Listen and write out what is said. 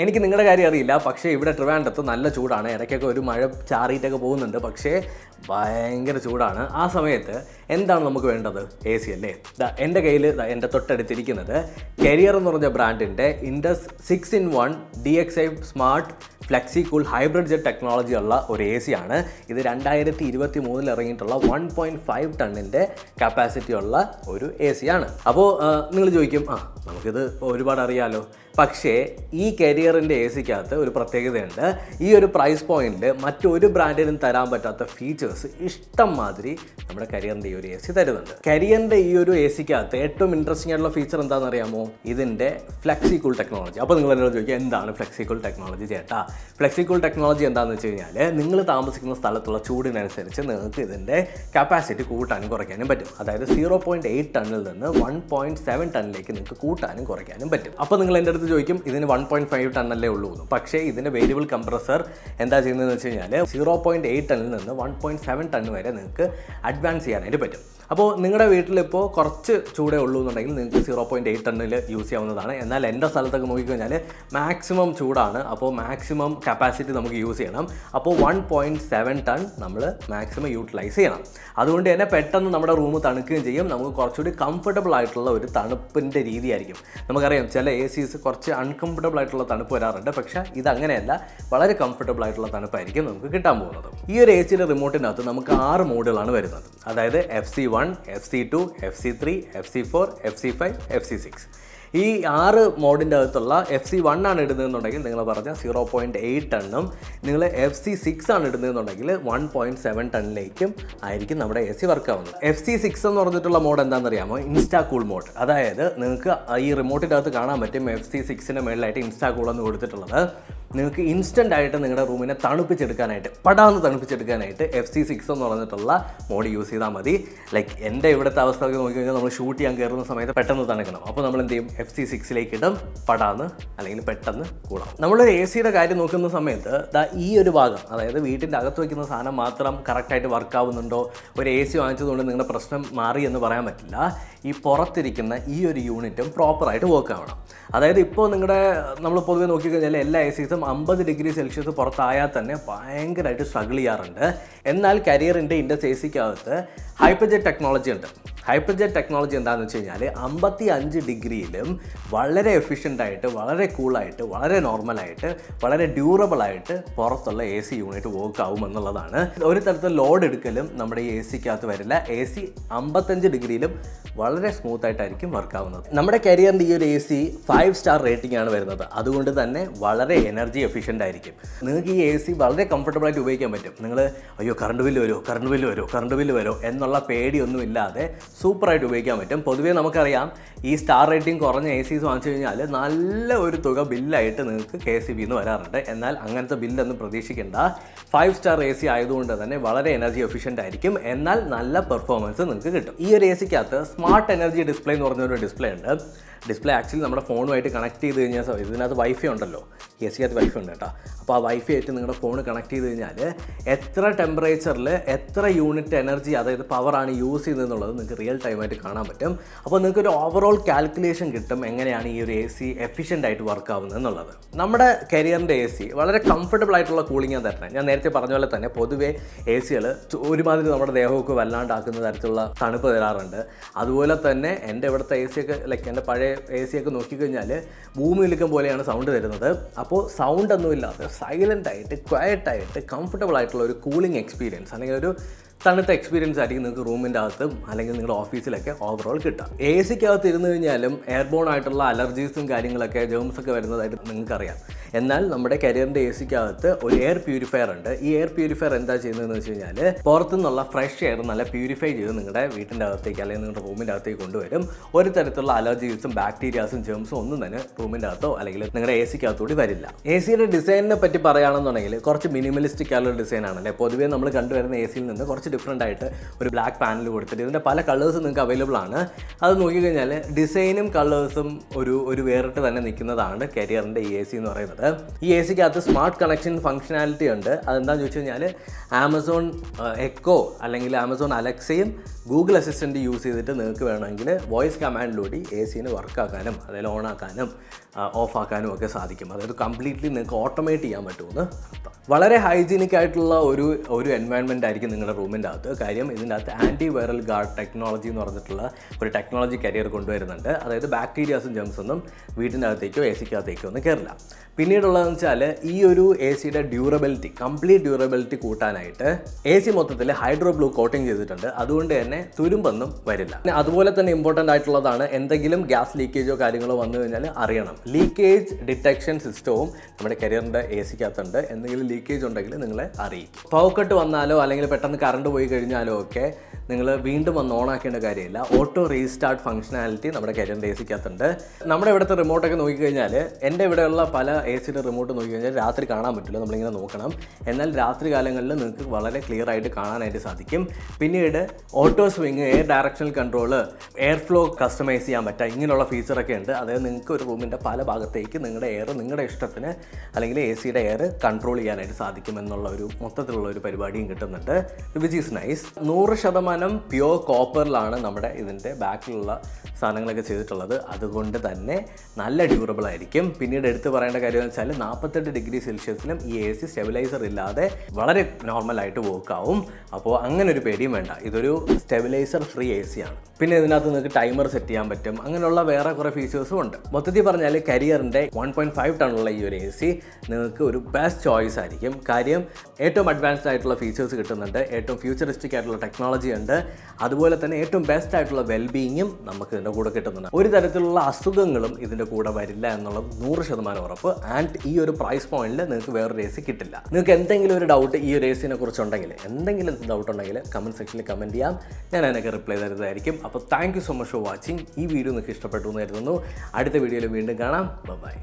എനിക്ക് നിങ്ങളുടെ കാര്യം അറിയില്ല, പക്ഷേ ഇവിടെ ട്രിവാൻഡ്രത്ത് നല്ല ചൂടാണ്. ഇടയ്ക്കൊക്കെ ഒരു മഴ ചാറിയിട്ടൊക്കെ പോകുന്നുണ്ട്, പക്ഷേ ഭയങ്കര ചൂടാണ്. ആ സമയത്ത് എന്താണ് നമുക്ക് വേണ്ടത്? എ സി അല്ലേ. എൻ്റെ കയ്യിൽ എൻ്റെ തൊട്ടടുത്തിരിക്കുന്നത് കരിയർ എന്ന് പറഞ്ഞ ബ്രാൻഡിൻ്റെ Indus 6-in-1 DXI smart FlexiCool Hybridjet technology ഉള്ള ഒരു എ സി ആണ്. ഇത് 2023 ഇറങ്ങിയിട്ടുള്ള 1.5 ടണ്ണിൻ്റെ കപ്പാസിറ്റി ഉള്ള ഒരു എ സി ആണ്. അപ്പോൾ നിങ്ങൾ ചോദിക്കും, നമുക്കിത് ഒരുപാട് അറിയാലോ. പക്ഷേ ഈ കരിയറിൻ്റെ എ സിക്കകത്ത് ഒരു പ്രത്യേകതയുണ്ട്. ഈ ഒരു പ്രൈസ് പോയിന്റിൽ മറ്റൊരു ബ്രാൻഡിനും തരാൻ പറ്റാത്ത ഫീച്ചേഴ്സ് ഇഷ്ടം മാതിരി നമ്മുടെ കരിയറിൻ്റെ ഈ ഒരു എ സി തരുന്നുണ്ട്. കരിയറിൻ്റെ ഈ ഒരു എ സിക്കകത്ത് ഏറ്റവും ഇൻട്രസ്റ്റിംഗ് ആയിട്ടുള്ള ഫീച്ചർ എന്താണെന്ന് അറിയാമോ? ഇതിൻ്റെ FlexiCool ടെക്നോളജി. അപ്പോൾ നിങ്ങൾ എന്നോട് ചോദിക്കുക, എന്താണ് FlexiCool ടെക്നോളജി ചേട്ടാ? FlexiCool ടെക്നോളജി എന്താണെന്ന് വെച്ച് കഴിഞ്ഞാൽ, നിങ്ങൾ താമസിക്കുന്ന സ്ഥലത്തുള്ള ചൂടിനനുസരിച്ച് നിങ്ങൾക്ക് ഇതിൻ്റെ കപ്പാസിറ്റി കൂട്ടാനും കുറയ്ക്കാനും പറ്റും. അതായത് 0.8 ടണ്ണിൽ നിന്ന് 1.7 ടണ്ണിലേക്ക് നിങ്ങൾക്ക് കൂട്ടാനും കുറയ്ക്കാനും പറ്റും. അപ്പോൾ നിങ്ങൾ എൻ്റെ അടുത്ത് ചോദിക്കും, ഇതിന് 1.5 ടണ്ണല്ലേ ഉള്ളൂ എന്ന്. പക്ഷേ ഇതിൻ്റെ വേരിയബിൾ കംപ്രസർ എന്താ ചെയ്യുന്നതെന്ന് വെച്ച് കഴിഞ്ഞാൽ 0.8 ടണ്ണിൽ നിന്ന് 1.7 ടണ്ണ് വരെ നിങ്ങൾക്ക് അഡ്വാൻസ് ചെയ്യാനായിട്ട് പറ്റും. അപ്പോൾ നിങ്ങളുടെ വീട്ടിലിപ്പോൾ കുറച്ച് ചൂടേ ഉള്ളൂ എന്നുണ്ടെങ്കിൽ നിങ്ങൾക്ക് 0.8 ടണ്ണിൽ യൂസ് ചെയ്യാവുന്നതാണ്. എന്നാൽ എൻ്റെ സ്ഥലത്തൊക്കെ നോക്കിക്കഴിഞ്ഞാൽ മാക്സിമം ചൂടാണ്. അപ്പോൾ മാക്സിമം കപ്പാസിറ്റി നമുക്ക് യൂസ് ചെയ്യണം. അപ്പോൾ 1.7 ടൺ നമ്മൾ മാക്സിമം യൂട്ടിലൈസ് ചെയ്യണം. അതുകൊണ്ട് തന്നെ പെട്ടെന്ന് നമ്മുടെ റൂം തണുക്കുകയും ചെയ്യും. നമുക്ക് കുറച്ചുകൂടി കംഫർട്ടബിൾ ആയിട്ടുള്ള ഒരു തണുപ്പിൻ്റെ രീതിയായിരിക്കും. നമുക്കറിയാം ചില എ സീസ് കുറച്ച് അൺകംഫർട്ടബിൾ ആയിട്ടുള്ള തണുപ്പ് വരാറുണ്ട്. പക്ഷേ ഇതങ്ങനെയല്ല, വളരെ കംഫർട്ടബിൾ ആയിട്ടുള്ള തണുപ്പായിരിക്കും നമുക്ക് കിട്ടാൻ പോകുന്നത്. ഈ ഒരു എ സിയുടെ റിമോട്ടിനകത്ത് നമുക്ക് 6 മോഡുകളാണ് വരുന്നത്. അതായത് FC1, FC2, FC3, FC4, FC5, FC6. ഈ 6 മോഡിൻ്റെ അകത്തുള്ള FC1 ആണ് ഇടുന്നതെന്നുണ്ടെങ്കിൽ നിങ്ങൾ പറഞ്ഞ 0.8 ടണ്ണും, നിങ്ങൾ FC6 ആണ് ഇടുന്നതെന്നുണ്ടെങ്കിൽ 1.7 ടണ്ണിലേക്കും ആയിരിക്കും നമ്മുടെ എ സി വർക്ക് ആവുന്നത്. FC6 എന്ന് പറഞ്ഞിട്ടുള്ള മോഡ് എന്താണെന്നറിയാമോ? ഇൻസ്റ്റാകൂൾ മോഡ്. അതായത് നിങ്ങൾക്ക് ഈ റിമോട്ടിൻ്റെ അകത്ത് കാണാൻ പറ്റും FC6ന് മേളിലായിട്ട് ഇൻസ്റ്റാകൂൾ എന്ന് കൊടുത്തിട്ടുള്ളത്. നിങ്ങൾക്ക് ഇൻസ്റ്റൻ്റ് ആയിട്ട് നിങ്ങളുടെ റൂമിനെ തണുപ്പിച്ചെടുക്കാനായിട്ട്, പടാന്ന് തണുപ്പിച്ചെടുക്കാനായിട്ട് FC6 എന്ന് പറഞ്ഞിട്ടുള്ള മോഡ് യൂസ് ചെയ്താൽ മതി. ലൈക്ക് എൻ്റെ ഇവിടുത്തെ അവസ്ഥ ഒക്കെ നോക്കിക്കഴിഞ്ഞാൽ നമ്മൾ ഷൂട്ട് ചെയ്യാൻ കയറുന്ന സമയത്ത് പെട്ടെന്ന് തണുക്കണം. അപ്പോൾ നമ്മൾ എന്ത് ചെയ്യും? FC6ലേക്ക് ഇടും, പടാന്ന് അല്ലെങ്കിൽ പെട്ടെന്ന് കൂടാം. നമ്മളൊരു എ സിയുടെ കാര്യം നോക്കുന്ന സമയത്ത് ഈ ഒരു ഭാഗം, അതായത് വീട്ടിൻ്റെ അകത്ത് വയ്ക്കുന്ന സാധനം മാത്രം കറക്റ്റായിട്ട് വർക്ക് ആവുന്നുണ്ടോ, ഒരു എ സി വാങ്ങിച്ചതുകൊണ്ട് നിങ്ങളുടെ പ്രശ്നം മാറി എന്ന് പറയാൻ പറ്റില്ല. ഈ പുറത്തിരിക്കുന്ന ഈ ഒരു യൂണിറ്റും പ്രോപ്പറായിട്ട് വർക്ക് ആവണം. അതായത് ഇപ്പോൾ നമ്മൾ പൊതുവെ നോക്കിക്കഴിഞ്ഞാൽ എല്ലാ എ സീസും 50 ഡിഗ്രി സെൽഷ്യസ് പുറത്തായാൽ തന്നെ ഭയങ്കരമായിട്ട് സ്ട്രഗിൾ ചെയ്യാറുണ്ട്. എന്നാൽ കരിയറിൻ്റെ ഇൻഡസ് എ സിക്കകത്ത് ഹൈബ്രിഡ്ജെറ്റ് ടെക്നോളജി ഉണ്ട്. ഹൈബ്രിഡ്ജെറ്റ് ടെക്നോളജി എന്താണെന്ന് വെച്ച് കഴിഞ്ഞാൽ 55 ഡിഗ്രിയിലും വളരെ എഫിഷ്യൻ്റായിട്ട്, വളരെ കൂളായിട്ട്, വളരെ നോർമലായിട്ട്, വളരെ ഡ്യൂറബിളായിട്ട് പുറത്തുള്ള എ സി യൂണിറ്റ് വർക്ക് ആവും എന്നുള്ളതാണ്. ഒരു തരത്തിൽ ലോഡ് എടുക്കലും നമ്മുടെ ഈ എ സിക്കകത്ത് വരില്ല. എ സി 55 ഡിഗ്രിയിലും വളരെ സ്മൂത്തായിട്ടായിരിക്കും വർക്ക് ആവുന്നത്. നമ്മുടെ കരിയറിൻ്റെ ഈ ഒരു എ സി 5 സ്റ്റാർ റേറ്റിംഗ് ആണ് വരുന്നത്. അതുകൊണ്ട് തന്നെ വളരെ എനർജി എഫിഷ്യൻ്റ് ആയിരിക്കും. നിങ്ങൾക്ക് ഈ എ സി വളരെ കംഫർട്ടബിളായിട്ട് ഉപയോഗിക്കാൻ പറ്റും. നിങ്ങൾ അയ്യോ കറണ്ട് ബില്ല് വരുമോ എന്നുള്ള പേടിയൊന്നും ഇല്ലാതെ സൂപ്പറായിട്ട് ഉപയോഗിക്കാൻ പറ്റും. പൊതുവേ നമുക്കറിയാം ഈ സ്റ്റാർ റേറ്റിംഗ് കുറഞ്ഞ എ സീസ് വാങ്ങിച്ചു കഴിഞ്ഞാൽ നല്ല ഒരു തുക ബില്ലായിട്ട് നിങ്ങൾക്ക് KSB വരാറുണ്ട്. എന്നാൽ അങ്ങനത്തെ ബില്ലൊന്നും പ്രതീക്ഷിക്കേണ്ട. 5 സ്റ്റാർ എ സി ആയതുകൊണ്ട് തന്നെ വളരെ എനർജി എഫിഷ്യൻ്റ് ആയിരിക്കും. എന്നാൽ നല്ല പെർഫോമൻസ് നിങ്ങൾക്ക് കിട്ടും. ഈ ഒരു എ സിക്കകത്ത് സ്മാർട്ട് എനർജി ഡിസ്പ്ലേ എന്ന് പറഞ്ഞൊരു ഡിസ്പ്ലേ ഉണ്ട്. ഡിസ്പ്ലേ ആക്ച്വലി നമ്മുടെ ഫോണുമായിട്ട് കണക്ട് ചെയ്ത് കഴിഞ്ഞാൽ, ഇതിനകത്ത് വൈഫൈ ഉണ്ടല്ലോ, എ സിക്കകത്ത് വൈഫൈ ഉണ്ട് കേട്ടോ. അപ്പോൾ ആ വൈഫൈ ആയിട്ട് നിങ്ങളുടെ ഫോൺ കണക്ട് ചെയ്ത് കഴിഞ്ഞാൽ എത്ര ടെമ്പറേച്ചറിൽ എത്ര യൂണിറ്റ് എനർജി, അതായത് പവറാണ് യൂസ് ചെയ്യുന്നതെന്നുള്ളത് നിങ്ങൾക്ക് റിയൽ ടൈമായിട്ട് കാണാൻ പറ്റും. അപ്പോൾ നിങ്ങൾക്കൊരു ഓവറോൾ കാൽക്കുലേഷൻ കിട്ടും എങ്ങനെയാണ് ഈ ഒരു എ സി എഫിഷ്യൻ്റ് ആയിട്ട് വർക്ക് ആവുന്നത് എന്നുള്ളത്. നമ്മുടെ കരിയറിൻ്റെ എ സി വളരെ കംഫർട്ടബിൾ ആയിട്ടുള്ള കൂളിംഗാണ് തരുന്നത്. ഞാൻ നേരത്തെ പറഞ്ഞ പോലെ തന്നെ പൊതുവേ എ സികൾ ഒരുമാതിരി നമ്മുടെ ദേഹമൊക്കെ വല്ലാണ്ടാക്കുന്ന തരത്തിലുള്ള തണുപ്പ് തരാറുണ്ട്. അതുപോലെ തന്നെ എൻ്റെ ഇവിടുത്തെ എ സിയൊക്കെ ലൈക്ക് എൻ്റെ പഴയ എ സിയൊക്കെ നോക്കിക്കഴിഞ്ഞാൽ ഭൂമിയിലിരിക്കും പോലെയാണ് സൗണ്ട് തരുന്നത്. അപ്പോൾ സൗണ്ട് ഒന്നുമില്ലാതെ സൈലൻ്റായിട്ട്, ക്വയറ്റായിട്ട്, കംഫർട്ടബിൾ ആയിട്ടുള്ള ഒരു കൂളിംഗ് എക്സ്പീരിയൻസ് അല്ലെങ്കിൽ ഒരു തണുത്ത എക്സ്പീരിയൻസ് ആയിരിക്കും നിങ്ങൾക്ക് റൂമിൻ്റെ അകത്തും അല്ലെങ്കിൽ നിങ്ങളുടെ ഓഫീസിലൊക്കെ ഓവറോൾ കിട്ടാം. എ സിക്കകത്ത് ഇരുന്ന് കഴിഞ്ഞാലും എയർബോൺ ആയിട്ടുള്ള അലർജീസും കാര്യങ്ങളൊക്കെ, ജേംസൊക്കെ വരുന്നതായിട്ട് നിങ്ങൾക്കറിയാം. എന്നാൽ നമ്മുടെ കരിയറിൻ്റെ എ സിക്കകത്ത് ഒരു എയർ പ്യൂരിഫയർ ഉണ്ട്. ഈ എയർ പ്യൂരിഫയർ എന്താ ചെയ്യുന്നതെന്ന് വെച്ച് കഴിഞ്ഞാൽ പുറത്തുനിന്നുള്ള ഫ്രഷ് എയർ നല്ല പ്യൂരിഫൈ ചെയ്ത് നിങ്ങളുടെ വീട്ടിൻ്റെ അകത്തേക്ക് അല്ലെങ്കിൽ നിങ്ങളുടെ റൂമിൻ്റെ അകത്തേക്ക് കൊണ്ടുവരും. ഒരു തരത്തിലുള്ള അലർജീസും ബാക്ടീരിയാസും ജേംസും ഒന്നും തന്നെ റൂമിൻ്റെ അകത്തോ അല്ലെങ്കിൽ നിങ്ങളുടെ എ സിക്കകത്തോടി വരില്ല. എ സിയുടെ ഡിസൈനിനെ പറ്റി പറയുകയാണെന്നുണ്ടെങ്കിൽ കുറച്ച് മിനിമലിസ്റ്റിക് ആയുള്ള ഡിസൈൻ ആണല്ലേ. പൊതുവേ നമ്മൾ കണ്ടുവരുന്ന എ സിയിൽ നിന്ന് കുറച്ച് കുറച്ച് ഡിഫറെൻ്റ് ആയിട്ട് ഒരു ബ്ലാക്ക് പാനൽ കൊടുത്തിട്ട് ഇതിൻ്റെ പല കളേഴ്സ് നിങ്ങൾക്ക് അവൈലബിൾ ആണ്. അത് നോക്കിക്കഴിഞ്ഞാൽ ഡിസൈനും കളേഴ്സും ഒരു വേറിട്ട് തന്നെ നിൽക്കുന്നതാണ് കരിയറിൻ്റെ ഈ AC എന്ന് പറയുന്നത്. ഈ AC-ക്കകത്ത് സ്മാർട്ട് കണക്ഷൻ ഫംഗ്ഷനാലിറ്റി ഉണ്ട്. അതെന്താണെന്ന് ചോദിച്ചു കഴിഞ്ഞാൽ ആമസോൺ എക്കോ അല്ലെങ്കിൽ ആമസോൺ അലക്സയും ഗൂഗിൾ അസിസ്റ്റൻറ്റ് യൂസ് ചെയ്തിട്ട് നിങ്ങൾക്ക് വേണമെങ്കിൽ വോയിസ് കമാൻഡിലൂടെ AC-ന് വർക്കാക്കാനും അതായത് ഓണാക്കാനും ഓഫാക്കാനും ഒക്കെ സാധിക്കും. അതായത് കംപ്ലീറ്റ്ലി നിങ്ങൾക്ക് ഓട്ടോമേറ്റ് ചെയ്യാൻ പറ്റുമെന്ന് അർത്ഥം. വളരെ ഹൈജീനിക് ആയിട്ടുള്ള ഒരു എൻവയൺമെൻ്റ് ആയിരിക്കും നിങ്ങളുടെ റൂമിൻ്റെ അകത്ത്. കാര്യം ഇതിൻ്റെ അകത്ത് ആൻറ്റി വൈറൽ ഗാർഡ് ടെക്നോളജി എന്ന് പറഞ്ഞിട്ടുള്ള ഒരു ടെക്നോളജി കരിയർ കൊണ്ടുവരുന്നുണ്ട്. അതായത് ബാക്ടീരിയാസും ജംസൊന്നും വീട്ടിൻ്റെ അകത്തേക്കോ AC-ക്കകത്തേക്കോ ഒന്നും കയറില്ല. പിന്നീടുള്ളതെന്ന് വെച്ചാൽ ഈ ഒരു AC-യുടെ ഡ്യൂറബിലിറ്റി, കംപ്ലീറ്റ് ഡ്യൂറബിലിറ്റി കൂട്ടാനായിട്ട് AC മൊത്തത്തിൽ ഹൈഡ്രോ ബ്ലൂ കോട്ടിങ് ചെയ്തിട്ടുണ്ട്. അതുകൊണ്ട് തന്നെ തുരുമ്പൊന്നും വരില്ല. അതുപോലെ തന്നെ ഇമ്പോർട്ടൻ്റ് ആയിട്ടുള്ളതാണ്, എന്തെങ്കിലും ഗ്യാസ് ലീക്കേജോ കാര്യങ്ങളോ വന്നു കഴിഞ്ഞാൽ അറിയണം. ലീക്കേജ് ഡിറ്റക്ഷൻ സിസ്റ്റവും നമ്മുടെ കരിയറിൻ്റെ AC-ക്കകത്തുണ്ട്. എന്തെങ്കിലും ലീക്കേജ് ഉണ്ടെങ്കിൽ നിങ്ങളെ അറിയിക്കും. പവർ കട്ട് വന്നാലോ അല്ലെങ്കിൽ പെട്ടെന്ന് കറണ്ട് പോയി കഴിഞ്ഞാലോ ഒക്കെ നിങ്ങൾ വീണ്ടും വന്ന് ഓണാക്കേണ്ട കാര്യമില്ല. ഓട്ടോ റീസ്റ്റാർട്ട് ഫംഗ്ഷനാലിറ്റി നമ്മുടെ കരിയറിൻ്റെ AC-ക്കകത്തുണ്ട്. നമ്മുടെ ഇവിടുത്തെ റിമോട്ടൊക്കെ നോക്കിക്കഴിഞ്ഞാൽ എൻ്റെ ഇവിടെയുള്ള പല AC-യുടെ റിമോട്ട് നോക്കിക്കഴിഞ്ഞാൽ രാത്രി കാണാൻ പറ്റില്ല, നമ്മളിങ്ങനെ നോക്കണം. എന്നാൽ രാത്രി കാലങ്ങളിൽ നിങ്ങൾക്ക് വളരെ ക്ലിയർ ആയിട്ട് കാണാനായിട്ട് സാധിക്കും. പിന്നീട് auto swing, air directional control, air flow customise ചെയ്യാൻ പറ്റുക, ഇങ്ങനെയുള്ള ഫീച്ചറൊക്കെ ഉണ്ട്. അതായത് നിങ്ങൾക്ക് ഒരു റൂമിൻ്റെ പല ഭാഗത്തേക്ക് നിങ്ങളുടെ എയർ നിങ്ങളുടെ ഇഷ്ടത്തിന് അല്ലെങ്കിൽ AC-യുടെ എയർ കൺട്രോൾ ചെയ്യാനായിട്ട് സാധിക്കും എന്നുള്ള ഒരു മൊത്തത്തിലുള്ള ഒരു പരിപാടിയും കിട്ടുന്നുണ്ട്, വിച്ച് ഈസ് നൈസ്. 100% പ്യുവർ കോപ്പറിലാണ് നമ്മുടെ ഇതിൻ്റെ ബാക്കിലുള്ള സാധനങ്ങളൊക്കെ ചെയ്തിട്ടുള്ളത്. അതുകൊണ്ട് തന്നെ നല്ല ഡ്യൂറബിൾ ആയിരിക്കും. പിന്നീട് എടുത്ത് പറയേണ്ട കാര്യം എന്ന് വെച്ചാൽ 48 ഡിഗ്രി സെൽഷ്യസിലും ഈ AC സ്റ്റെബിലൈസർ ഇല്ലാതെ വളരെ നോർമലായിട്ട് വർക്ക് ആവും. അപ്പോൾ അങ്ങനെ ഒരു പേടിയും വേണ്ട. ഇതൊരു സ്റ്റെബിലൈസർ ഫ്രീ AC ആണ്. പിന്നെ ഇതിനകത്ത് നിങ്ങൾക്ക് ടൈമർ സെറ്റ് ചെയ്യാൻ പറ്റും. അങ്ങനെയുള്ള വേറെ കുറേ ഫീച്ചേഴ്സും ഉണ്ട്. മൊത്തത്തിൽ പറഞ്ഞാൽ കരിയറിൻ്റെ 1.5 ടണ്ണുള്ള ഈ ഒരു AC നിങ്ങൾക്ക് ഒരു ബെസ്റ്റ് ചോയ്സ് ആയിരിക്കും. കാര്യം ഏറ്റവും അഡ്വാൻസ്ഡ് ആയിട്ടുള്ള ഫീച്ചേഴ്സ് കിട്ടുന്നുണ്ട്, ഏറ്റവും ഫ്യൂച്ചറിസ്റ്റിക് ആയിട്ടുള്ള ടെക്നോളജി ഉണ്ട്, അതുപോലെ തന്നെ ഏറ്റവും ബെസ്റ്റ് ആയിട്ടുള്ള വെൽബീയിങ്ങും നമുക്ക് ഇതിൻ്റെ കൂടെ കിട്ടുന്നുണ്ട്. ഒരു തരത്തിലുള്ള അസുഖങ്ങളും ഇതിൻ്റെ കൂടെ വരില്ല എന്നുള്ളത് 100% ഉറപ്പ്. ആൻഡ് ഈ ഒരു പ്രൈസ് പോയിന്റിൽ നിങ്ങൾക്ക് വേറൊരു AC കിട്ടില്ല. നിങ്ങൾക്ക് എന്തെങ്കിലും ഒരു ഡൗട്ട് ഈ ഒരു AC-നെ കുറിച്ചുണ്ടെങ്കിൽ, എന്തെങ്കിലും ഡൗട്ട് ഉണ്ടെങ്കിൽ കമൻറ്റ് സെക്ഷനിൽ കമൻറ്റ് ചെയ്യാം. ഞാൻ അതിനൊക്കെ റിപ്ലൈ തരുന്നതായിരിക്കും. അപ്പോൾ thank you so much for watching. ഈ വീഡിയോ നിങ്ങൾക്ക് ഇഷ്ടപ്പെട്ടു എന്ന് കരുതുന്നു. അടുത്ത വീഡിയോയിൽ വീണ്ടും കാണാം. ബൈ.